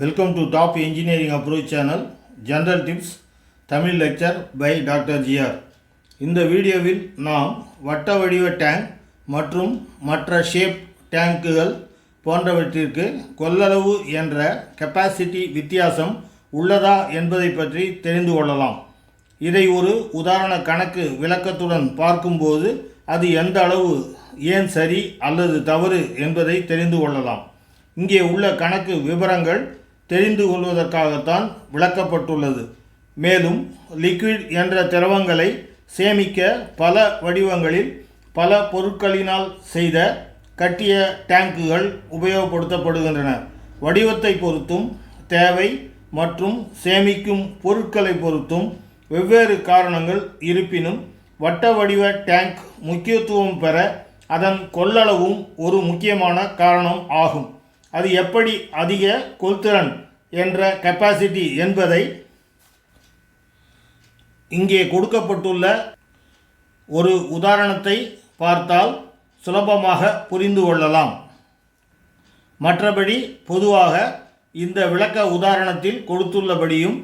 Welcome to Top Engineering Approach Channel, General Tips, Tamil Lecture by Dr. G.R. இந்த வீடியோவில் நாம் வட்ட வடிவ டேங்க் மற்றும் மற்ற ஷேப் டேங்குகள் போன்றவற்றிற்கு கொள்ளளவு என்ற கெப்பாசிட்டி வித்தியாசம் உள்ளதா என்பதை பற்றி தெரிந்து கொள்ளலாம். இதை ஒரு உதாரண கணக்கு விளக்கத்துடன் பார்க்கும்போது அது எந்த அளவு ஏன் சரி அல்லது தவறு என்பதை தெரிந்து கொள்ளலாம். இங்கே உள்ள கணக்கு விவரங்கள் தெரிந்து கொள்வதற்காகத்தான் விளக்கப்பட்டுள்ளது. மேலும் லிக்விட் என்ற திரவங்களை சேமிக்க பல வடிவங்களில் பல பொருட்களினால் செய்த கட்டிய டேங்குகள் உபயோகப்படுத்தப்படுகின்றன. வடிவத்தை பொறுத்தும் தேவை மற்றும் சேமிக்கும் பொருட்களை பொறுத்தும் வெவ்வேறு காரணங்கள் இருப்பினும் வட்ட வடிவ டேங்க் முக்கியத்துவம் பெற அதன் கொள்ளளவும் ஒரு முக்கியமான காரணம் ஆகும். அது எப்படி அதிக கொள்திறன் என்ற கெப்பாசிட்டி என்பதை இங்கே கொடுக்கப்பட்டுள்ள ஒரு உதாரணத்தை பார்த்தால் சுலபமாக புரிந்து கொள்ளலாம். மற்றபடி பொதுவாக இந்த விளக்க உதாரணத்தில் கொடுத்துள்ளபடியும்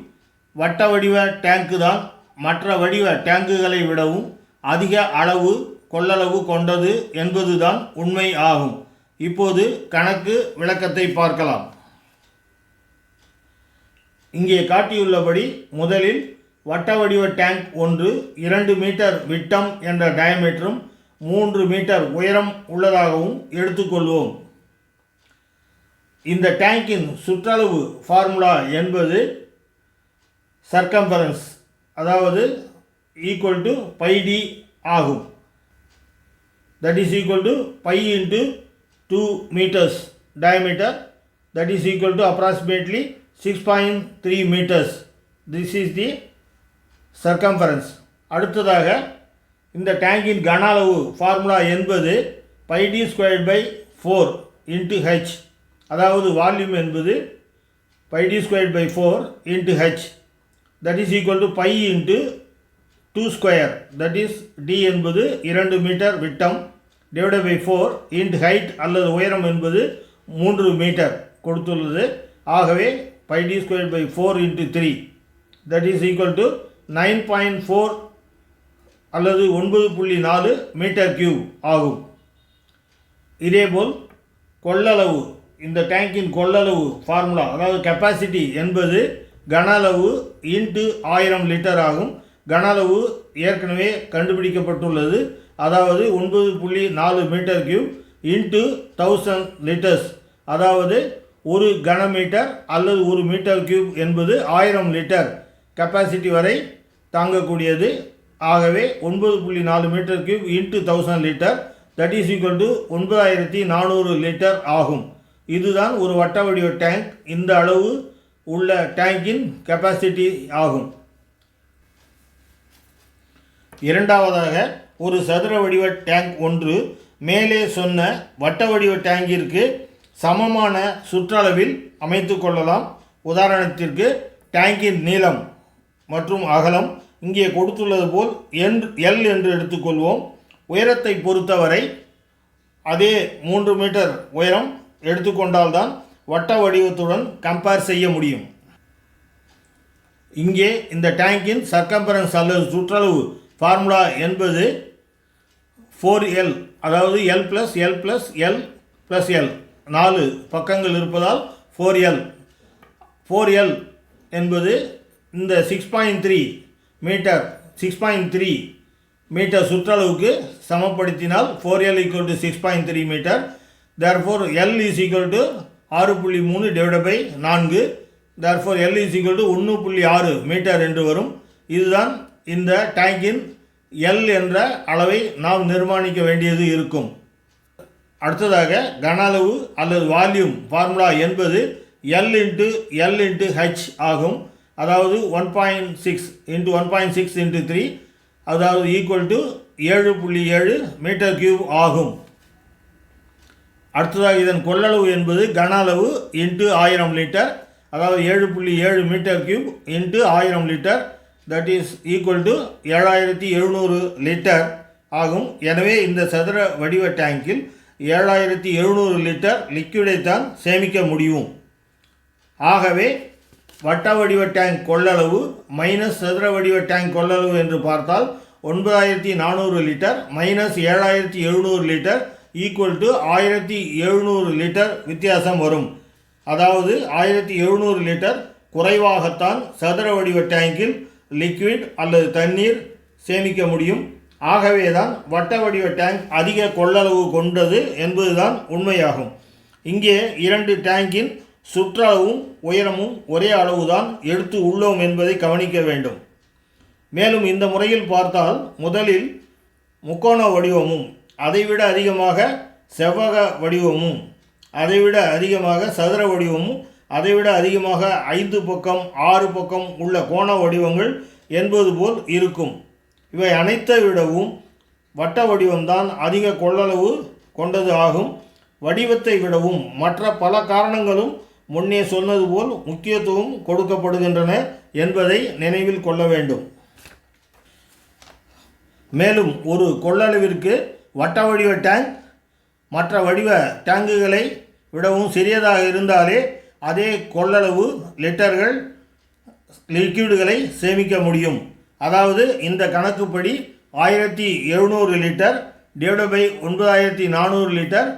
வட்ட வடிவ டேங்கு தான் மற்ற வடிவ டேங்குகளை விடவும் அதிக அளவு கொள்ளளவு கொண்டது என்பதுதான் உண்மை ஆகும். இப்போது கணக்கு விளக்கத்தை பார்க்கலாம். இங்கே காட்டியுள்ளபடி முதலில் வட்ட வடிவ டேங்க் ஒன்று 2 மீட்டர் விட்டம் என்ற டயமீட்டரும் 3 மீட்டர் உயரம் உள்ளதாகவும் எடுத்துக்கொள்வோம். இந்த டேங்கின் சுற்றளவு ஃபார்முலா என்பது சர்க்கம்பரன்ஸ், அதாவது ஈக்குவல் டு P.D ஆகும். That is equal to pi into 2 meters diameter, that is equal to approximately 6.3 meters. This is the circumference. அடுத்ததாக இந்த டேங்கின் கன அளவு ஃபார்முலா என்பது P.D squared by 4 into H, அதாவது வால்யூம் என்பது P.D squared by 4 into H, that is equal to pi into 2 square, that is D என்பது 2 metre விட்டம் divided by 4 into height அல்லது உயரம் என்பது 3 மீட்டர் கொடுத்துள்ளது. ஆகவே P.D squared by 4 into 3, that is equal to 9.4 அல்லது 9.4 மீட்டர் கியூப் ஆகும். இதேபோல் கொள்ளளவு, இந்த டேங்கின் கொள்ளளவு ஃபார்முலா, அதாவது கெப்பாசிட்டி என்பது கன அளவு இன்ட்டு 1000 லிட்டர் ஆகும். கன அளவு ஏற்கனவே கண்டுபிடிக்கப்பட்டுள்ளது, அதாவது 9.4 மீட்டர் கியூப் இன்ட்டு 1000 லிட்டர்ஸ், அதாவது ஒரு கனமீட்டர் அல்லது ஒரு மீட்டர் கியூப் என்பது 1000 லிட்டர் கெப்பாசிட்டி வரை தாங்கக்கூடியது. ஆகவே 9.4 metre cube into 1000 litre, that is equal to 9400 litre ஆகும். இதுதான் ஒரு வட்ட வடிவ டேங்க் இந்த அளவு உள்ள டேங்கின் கெப்பாசிட்டி ஆகும். இரண்டாவதாக ஒரு சதுர வடிவ டேங்க் ஒன்று மேலே சொன்ன வட்ட வடிவ டேங்கிற்கு சமமான சுற்றளவில் அமைத்து கொள்ளலாம். உதாரணத்திற்கு டேங்கின் நீளம் மற்றும் அகலம் இங்கே கொடுத்துள்ளது போல் L என்று எடுத்துக்கொள்வோம். உயரத்தை பொறுத்தவரை அதே 3 மீட்டர் உயரம் எடுத்துக்கொண்டால்தான் வட்ட வடிவத்துடன் கம்பேர் செய்ய முடியும். இங்கே இந்த டேங்கின் சர்க்கம்பரன்ஸ் அல்லது சுற்றளவு ஃபார்முலா என்பது 4L, அதாவது L + L + L + L, 4 பக்கங்கள் இருப்பதால் 4L. 4L என்பது இந்த 6.3 மீட்டர் சுற்றளவுக்கு சமப்படுத்தினால் 4L = 6.3 metre. therefore L is equal to 6.3 divided by 4, therefore L is equal to 1.6 metre என்று வரும். இதுதான் இந்த டேங்கின் L என்ற அளவை நாம் நிர்மாணிக்க வேண்டியது இருக்கும். அடுத்ததாக கன அளவு அல்லது வால்யூம் ஃபார்முலா என்பது L into H ஆகும், அதாவது 1.6 into 1.6 into 3, அதாவது ஈக்குவல் டு 7.7 மீட்டர் கியூப் ஆகும். அடுத்ததாக இதன் கொள்ளளவு என்பது கன அளவு இன்ட்டு 1000 லிட்டர், அதாவது 7.7 metre cube into 1000 litre, that is equal to 7700 litre ஆகும். எனவே இந்த சதுர வடிவ டேங்கில் 7700 லிட்டர் லிக்விடை தான் சேமிக்க முடியும். ஆகவே வட்ட வடிவ டேங்க் கொள்ளளவு மைனஸ் சதுர வடிவ டேங்க் கொள்ளளவு என்று பார்த்தால் 9400 litre minus 7700 litre equal to 1700 litre வித்தியாசம் வரும். அதாவது 1700 லிட்டர் குறைவாகத்தான் சதுர வடிவ டேங்கில் லிக்விட் அல்லது தண்ணீர் சேமிக்க முடியும். ஆகவே தான் வட்ட வடிவ டேங்க் அதிக கொள்ளளவு கொண்டது என்பதுதான் உண்மையாகும். இங்கே இரண்டு டேங்கின் சுற்றளவும் உயரமும் ஒரே அளவுதான் எடுத்து உள்ளோம் என்பதை கவனிக்க வேண்டும். மேலும் இந்த முறையில் பார்த்தால் முதலில் முக்கோண வடிவமும் அதைவிட அதிகமாக செவ்வக வடிவமும் அதைவிட அதிகமாக சதுர வடிவமும் அதைவிட அதிகமாக 5 பக்கம் 6 பக்கம் உள்ள கோண வடிவங்கள் என்பது போல் இருக்கும். இவை அனைத்தை விடவும் வட்ட வடிவம்தான் அதிக கொள்ளளவு கொண்டது ஆகும். வடிவத்தை விடவும் மற்ற பல காரணங்களும் முன்னே சொன்னது போல் முக்கியத்துவம் கொடுக்கப்படுகின்றன என்பதை நினைவில் கொள்ள வேண்டும். மேலும் ஒரு கொள்ளளவிற்கு வட்ட வடிவ டேங்க் மற்ற வடிவ டேங்குகளை விடவும் சிறியதாக இருந்தாலே அதே கொள்ளளவு லிட்டர்கள் லிக்விடுகளை சேமிக்க முடியும். அதாவது இந்த கணக்குப்படி 1700 litre divide by 9400 litre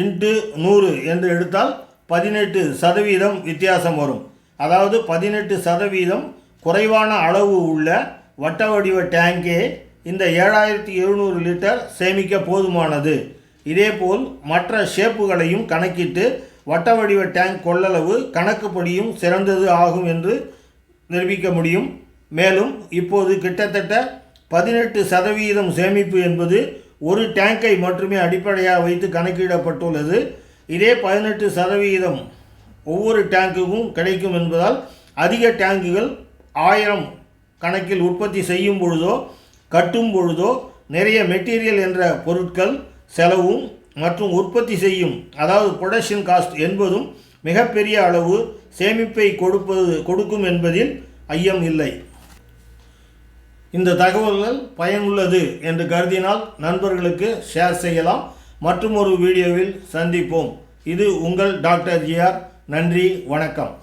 into 100 என்று எடுத்தால் 18% வித்தியாசம் வரும். அதாவது 18% குறைவான அளவு உள்ள வட்ட வடிவ டேங்கே இந்த 7700 லிட்டர் சேமிக்க போதுமானது. இதேபோல் மற்ற ஷேப்புகளையும் கணக்கிட்டு வட்ட வடிவ டேங்க் கொள்ளளவு கணக்குப்படியும் சிறந்தது ஆகும் என்று நிரூபிக்க முடியும். மேலும் இப்போது கிட்டத்தட்ட 18% சேமிப்பு என்பது ஒரு டேங்கை மட்டுமே அடிப்படையாக வைத்து கணக்கிடப்பட்டுள்ளது. இதே 18% ஒவ்வொரு டேங்குக்கும் கிடைக்கும் என்பதால் அதிக டேங்குகள் 1000 கணக்கில் உற்பத்தி செய்யும் பொழுதோ கட்டும் பொழுதோ நிறைய மெட்டீரியல் என்ற பொருட்கள் செலவும் மற்றும் உற்பத்தி செய்யும் அதாவது ப்ரொடக்ஷன் காஸ்ட் என்பதும் மிகப்பெரிய அளவு சேமிப்பை கொடுக்கும் என்பதில் ஐயம் இல்லை. இந்த தகவல்கள் பயனுள்ளது என்று கருதினால் நண்பர்களுக்கு ஷேர் செய்யலாம். மற்றும் ஒரு வீடியோவில் சந்திப்போம். இது உங்கள் டாக்டர் ஜிஆர். நன்றி, வணக்கம்.